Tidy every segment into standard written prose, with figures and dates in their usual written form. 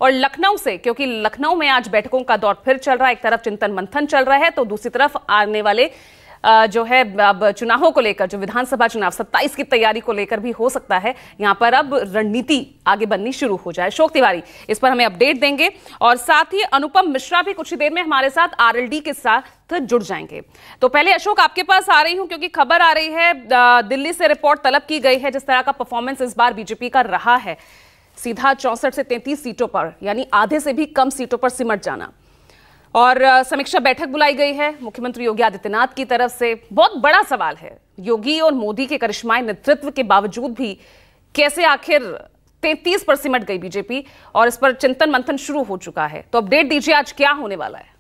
और लखनऊ से, क्योंकि लखनऊ में आज बैठकों का दौर फिर चल रहा है। एक तरफ चिंतन मंथन चल रहा है तो दूसरी तरफ आने वाले जो है अब चुनावों को लेकर, जो विधानसभा चुनाव 27 की तैयारी को लेकर भी हो सकता है यहां पर अब रणनीति आगे बननी शुरू हो जाए। अशोक तिवारी इस पर हमें अपडेट देंगे और साथ ही अनुपम मिश्रा भी कुछ ही देर में हमारे साथ आरएलडी के साथ जुड़ जाएंगे। तो पहले अशोक आपके पास आ रही हूं क्योंकि खबर आ रही है दिल्ली से रिपोर्ट तलब की गई है जिस तरह का परफॉर्मेंस इस बार बीजेपी का रहा है, सीधा 64 से 33 सीटों पर, यानी आधे से भी कम सीटों पर सिमट जाना। और समीक्षा बैठक बुलाई गई है मुख्यमंत्री योगी आदित्यनाथ की तरफ से। बहुत बड़ा सवाल है, योगी और मोदी के करिश्माई नेतृत्व के बावजूद भी कैसे आखिर 33 पर सिमट गई बीजेपी, और इस पर चिंतन मंथन शुरू हो चुका है। तो अपडेट दीजिए, आज क्या होने वाला है?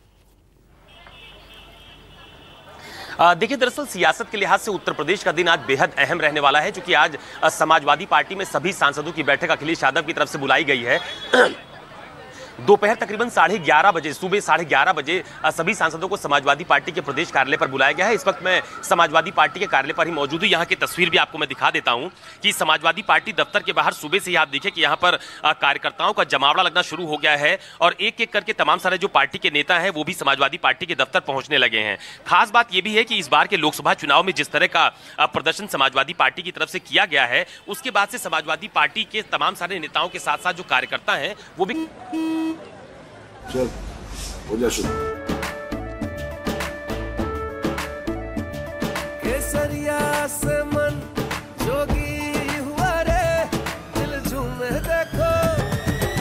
देखिए, दरअसल सियासत के लिहाज से उत्तर प्रदेश का दिन आज बेहद अहम रहने वाला है, क्योंकि आज समाजवादी पार्टी में सभी सांसदों की बैठक अखिलेश यादव की तरफ से बुलाई गई है। दोपहर तकरीबन 11:30 बजे, सुबह 11:30 बजे सभी सांसदों को समाजवादी पार्टी के प्रदेश कार्यालय पर बुलाया गया है। इस वक्त मैं समाजवादी पार्टी के कार्यालय पर ही मौजूद हूं। यहाँ की तस्वीर भी आपको मैं दिखा देता हूं कि समाजवादी पार्टी दफ्तर के बाहर सुबह से ही आप देखें कि यहाँ पर कार्यकर्ताओं का जमावड़ा लगना शुरू हो गया है और एक एक करके तमाम सारे जो पार्टी के नेता हैं वो भी समाजवादी पार्टी के दफ्तर पहुंचने लगे हैं। खास बात यह भी है कि इस बार के लोकसभा चुनाव में जिस तरह का प्रदर्शन समाजवादी पार्टी की तरफ से किया गया है, उसके बाद से समाजवादी पार्टी के तमाम सारे नेताओं के साथ साथ जो कार्यकर्ता हैं वो भी चल हो जा शुरू। केसरिया से मन जोगी हुआ रे, दिल झूमे देखो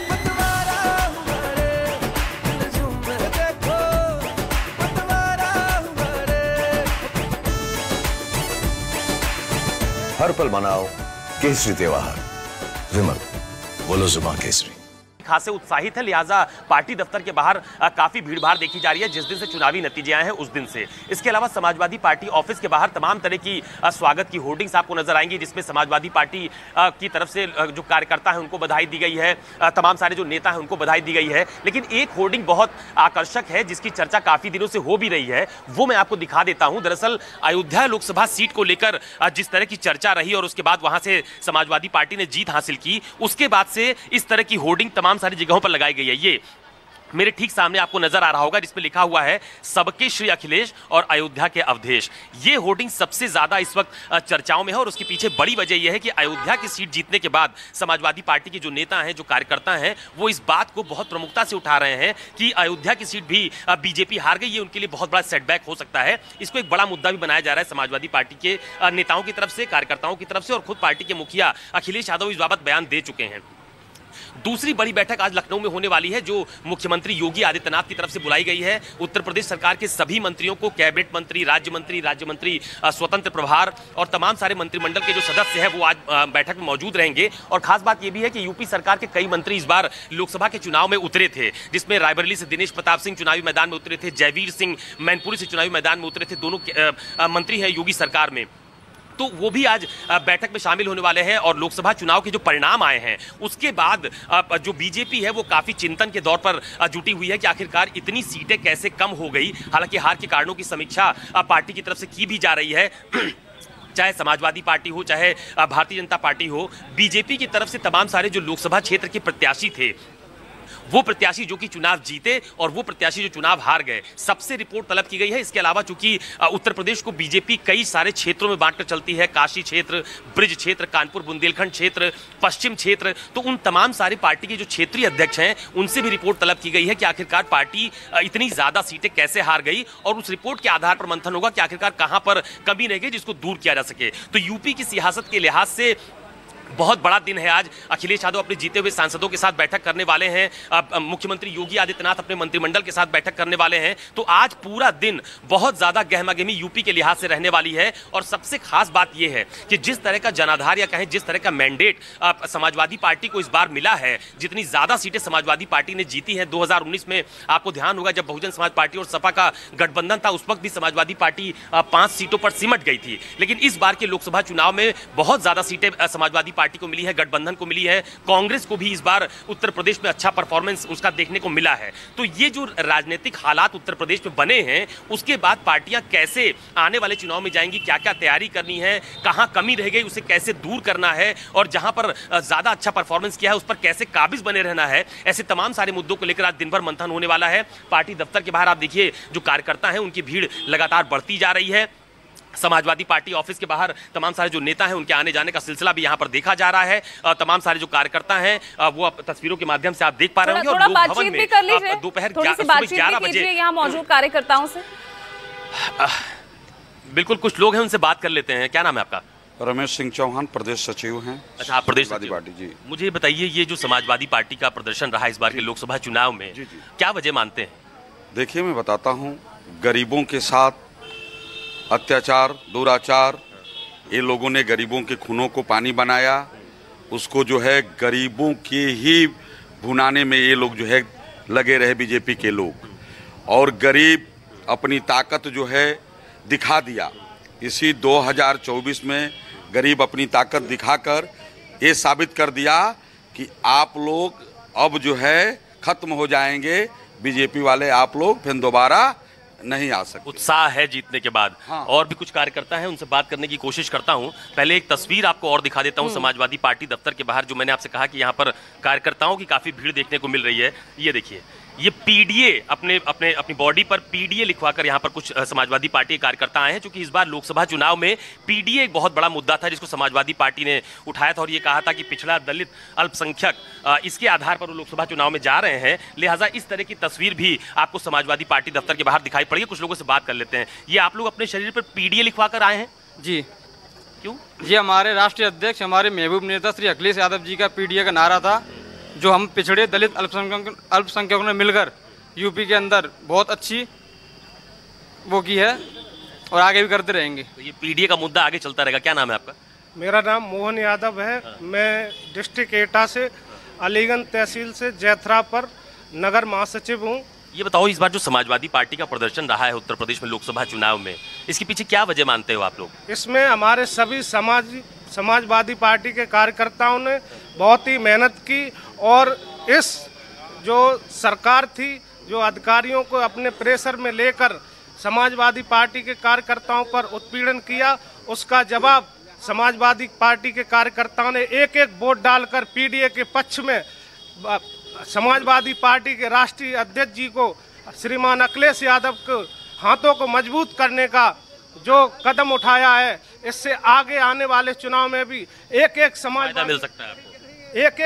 पतवारा हुआ रे, दिल झूमे देखो पतवारा हुआ रे। हर पल मनाओ केसरी त्योहार। विमल, बोलो जुमा केसरी। खासे उत्साहित है, लिहाजा पार्टी दफ्तर के बाहर काफी भीड़भाड़ देखी जा रही है जिस दिन से चुनावी नतीजे आए हैं उस दिन से। इसके अलावा समाजवादी पार्टी ऑफिस के बाहर तमाम तरह की स्वागत की होर्डिंग्स आपको नजर आएंगी, जिसमें समाजवादी पार्टी की तरफ से जो कार्यकर्ता है उनको बधाई दी गई है, तमाम सारे जो नेता हैं उनको बधाई दी गई है। लेकिन एक होर्डिंग बहुत आकर्षक है जिसकी चर्चा काफी दिनों से हो भी रही है, वो मैं आपको दिखा देता हूं। दरअसल अयोध्या लोकसभा सीट को लेकर जिस तरह की चर्चा रही और उसके बाद वहां से समाजवादी पार्टी ने जीत हासिल की, उसके बाद से इस तरह की होर्डिंग तमाम सारी जगहों पर लगाई गई है। ये मेरे ठीक सामने आपको नजर आ रहा होगा जिसमें लिखा हुआ है सबके श्री अखिलेश और अयोध्या के अवधेश। ये होर्डिंग सबसे ज्यादा इस वक्त चर्चाओं में है और उसके पीछे बड़ी वजह यह है कि अयोध्या की सीट जीतने के बाद समाजवादी पार्टी के जो नेता हैं, जो कार्यकर्ता हैं, वो इस बात को बहुत प्रमुखता से उठा रहे हैं कि अयोध्या की सीट भी बीजेपी हार गई, ये उनके लिए बहुत बड़ा सेटबैक हो सकता है। इसको एक बड़ा मुद्दा भी बनाया जा रहा है समाजवादी पार्टी के नेताओं की तरफ से, कार्यकर्ताओं की तरफ से, और खुद पार्टी के मुखिया अखिलेश यादव इस बाबत बयान दे चुके हैं। दूसरी बड़ी बैठक आज लखनऊ में होने वाली है जो मुख्यमंत्री योगी आदित्यनाथ की तरफ से बुलाई गई है। उत्तर प्रदेश सरकार के सभी मंत्रियों को, कैबिनेट मंत्री, राज्य मंत्री, स्वतंत्र प्रभार और तमाम सारे मंत्रिमंडल के जो सदस्य हैं वो आज बैठक में मौजूद रहेंगे। और खास बात यह भी है कि यूपी सरकार के कई मंत्री इस बार लोकसभा के चुनाव में उतरे थे, जिसमें रायबरेली से दिनेश प्रताप सिंह चुनावी मैदान में उतरे थे, जयवीर सिंह मैनपुरी से चुनावी मैदान में उतरे थे। दोनों मंत्री हैं योगी सरकार में, तो वो भी आज बैठक में शामिल होने वाले हैं। और लोकसभा चुनाव के जो परिणाम आए हैं उसके बाद जो बीजेपी है वो काफी चिंतन के दौर पर जुटी हुई है कि आखिरकार इतनी सीटें कैसे कम हो गई। हालांकि हार के कारणों की समीक्षा पार्टी की तरफ से की भी जा रही है। चाहे समाजवादी पार्टी हो, चाहे भारतीय जनता पार्टी हो, बीजेपी की तरफ से तमाम सारे जो लोकसभा क्षेत्र के प्रत्याशी थे, वो प्रत्याशी जो कि चुनाव जीते और वो प्रत्याशी जो चुनाव हार गए, सबसे रिपोर्ट तलब की गई है। इसके अलावा चूंकि उत्तर प्रदेश को बीजेपी कई सारे क्षेत्रों में बांटकर चलती है, काशी क्षेत्र, ब्रिज क्षेत्र, कानपुर बुंदेलखंड क्षेत्र, पश्चिम क्षेत्र, तो उन तमाम सारी पार्टी के जो क्षेत्रीय अध्यक्ष हैं उनसे भी रिपोर्ट तलब की गई है कि आखिरकार पार्टी इतनी ज्यादा सीटें कैसे हार गई, और उस रिपोर्ट के आधार पर मंथन होगा कि आखिरकार कहां पर कमी रह गई जिसको दूर किया जा सके। तो यूपी की सियासत के लिहाज से बहुत बड़ा दिन है आज। अखिलेश यादव अपने जीते हुए सांसदों के साथ बैठक करने वाले हैं, मुख्यमंत्री योगी आदित्यनाथ अपने मंत्रिमंडल के साथ बैठक करने वाले हैं। तो आज पूरा दिन बहुत ज्यादा गहमागहमी यूपी के लिहाज से रहने वाली है। और सबसे खास बात यह है कि जिस तरह का जनाधार या कहें जिस तरह का मैंडेट समाजवादी पार्टी को इस बार मिला है, जितनी ज्यादा सीटें समाजवादी पार्टी ने जीती हैं, 2019 में आपको ध्यान होगा जब बहुजन समाज पार्टी और सपा का गठबंधन था उस वक्त भी समाजवादी पार्टी 5 सीटों पर सिमट गई थी। लेकिन इस बार के लोकसभा चुनाव में बहुत ज्यादा सीटें समाजवादी पार्टी को मिली है, गठबंधन को मिली है, कांग्रेस को भी इस बार उत्तर प्रदेश में अच्छा परफॉर्मेंस उसका देखने को मिला है। तो ये जो राजनीतिक हालात उत्तर प्रदेश में बने हैं, उसके बाद पार्टियां कैसे आने वाले चुनाव में जाएंगी, क्या क्या तैयारी करनी है, कहां कमी रह गई उसे कैसे दूर करना है, और जहां पर ज्यादा अच्छा परफॉर्मेंस किया है उस पर कैसे काबिज बने रहना है, ऐसे तमाम सारे मुद्दों को लेकर आज दिन भर मंथन होने वाला है। पार्टी दफ्तर के बाहर आप देखिए जो कार्यकर्ता हैं उनकी भीड़ लगातार बढ़ती जा रही है। समाजवादी पार्टी ऑफिस के बाहर तमाम सारे जो नेता हैं उनके आने जाने का सिलसिला भी यहां पर देखा जा रहा है। तमाम सारे जो कार्यकर्ता हैं वो तस्वीरों के माध्यम से आप देख पा रहे होंगे। और लोक भवन में दोपहर 11 बजे यहाँ मौजूद कार्यकर्ताओं से बिल्कुल कुछ लोग हैं, उनसे बात कर लेते हैं। क्या नाम है आपका? रमेश सिंह चौहान, प्रदेश सचिव हैं। अच्छा, आप प्रदेश समाजवादी पार्टी जी। मुझे बताइए, ये जो समाजवादी पार्टी का प्रदर्शन रहा इस बार के लोकसभा चुनाव में, क्या वजह मानते हैं? देखिए, मैं बताता हूँ, गरीबों के साथ अत्याचार, दुराचार, ये लोगों ने गरीबों के खूनों को पानी बनाया, उसको जो है गरीबों के ही भुनाने में ये लोग जो है लगे रहे, बीजेपी के लोग। और गरीब अपनी ताकत जो है दिखा दिया। इसी 2024 में गरीब अपनी ताकत दिखाकर ये साबित कर दिया कि आप लोग अब जो है खत्म हो जाएंगे, बीजेपी वाले आप लोग फिर दोबारा नहीं आ सकते। उत्साह है जीतने के बाद। हाँ। और भी कुछ कार्यकर्ता हैं, उनसे बात करने की कोशिश करता हूं। पहले एक तस्वीर आपको और दिखा देता हूं समाजवादी पार्टी दफ्तर के बाहर, जो मैंने आपसे कहा कि यहां पर कार्यकर्ताओं की काफी भीड़ देखने को मिल रही है। ये देखिए, ये पीडीए अपनी बॉडी पर पीडीए लिखवाकर यहाँ पर कुछ समाजवादी पार्टी के कार्यकर्ता आए हैं, क्योंकि इस बार लोकसभा चुनाव में पीडीए एक बहुत बड़ा मुद्दा था जिसको समाजवादी पार्टी ने उठाया था और ये कहा था कि पिछड़ा, दलित, अल्पसंख्यक, इसके आधार पर वो लोकसभा चुनाव में जा रहे हैं। लिहाजा इस तरह की तस्वीर भी आपको समाजवादी पार्टी दफ्तर के बाहर दिखाई पड़ी है। कुछ लोगों से बात कर लेते हैं। ये आप लोग अपने शरीर पर पीडीए लिखवा कर आए हैं? जी। क्यों? ये हमारे राष्ट्रीय अध्यक्ष, हमारे महबूब नेता श्री अखिलेश यादव जी का पीडीए का नारा था, जो हम पिछड़े, दलित, अल्पसंख्यकों ने मिलकर यूपी के अंदर बहुत अच्छी वो की है और आगे भी करते रहेंगे। तो ये पीडीए का मुद्दा आगे चलता रहेगा। क्या नाम है आपका? मेरा नाम मोहन यादव है। मैं डिस्ट्रिक्ट एटा से, अलीगंज तहसील से, जैथरा पर नगर महासचिव हूँ। ये बताओ, इस बार जो समाजवादी पार्टी का प्रदर्शन रहा है उत्तर प्रदेश में लोकसभा चुनाव में, इसके पीछे क्या वजह मानते हो आप लोग? इसमें हमारे सभी समाजवादी पार्टी के कार्यकर्ताओं ने बहुत ही मेहनत की और इस जो सरकार थी, जो अधिकारियों को अपने प्रेशर में लेकर समाजवादी पार्टी के कार्यकर्ताओं पर उत्पीड़न किया, उसका जवाब समाजवादी पार्टी के कार्यकर्ताओं ने एक एक वोट डालकर पीडीए के पक्ष में समाजवादी पार्टी के राष्ट्रीय अध्यक्ष जी को, श्रीमान अखिलेश यादव के हाथों को मजबूत करने का जो कदम उठाया है, इससे आगे आने वाले चुनाव में भी एक एक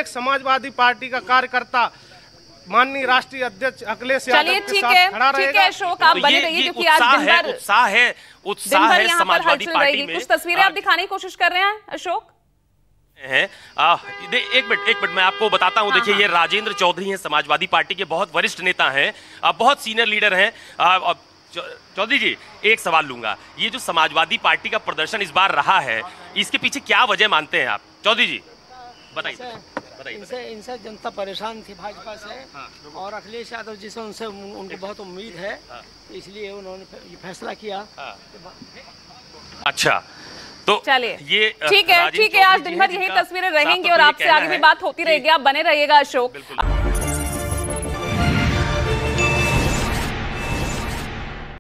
समाजवादी पार्टी का कार्यकर्ता माननीय राष्ट्रीय अध्यक्ष अखिलेश यादव के साथ खड़ा रहेगा। ठीक है अशोक, आप बने रहिए, क्योंकि आज दिन भर उत्साह है समाजवादी पार्टी में। कुछ तस्वीरें आप दिखाने की कोशिश कर रहे हैं अशोक? एक मिनट मैं आपको बताता हूं। देखिए, ये राजेंद्र चौधरी हैं, समाजवादी पार्टी के बहुत वरिष्ठ नेता हैं, बहुत सीनियर लीडर हैं। चौधरी जी, एक सवाल लूंगा। ये जो समाजवादी पार्टी का प्रदर्शन इस बार रहा है, इसके पीछे क्या वजह मानते हैं आप? चौधरी जी बताइए। इनसे जनता परेशान थी भाजपा से। हाँ। और अखिलेश यादव जी से उनको बहुत उम्मीद है। हाँ। इसलिए उन्होंने ये फैसला किया। हाँ। अच्छा, तो चलिए, ये ठीक है। आज दिन भर यही तस्वीरें रहेंगी और आपसे आगे भी बात होती रहेगी। आप बने रहिएगा अशोक।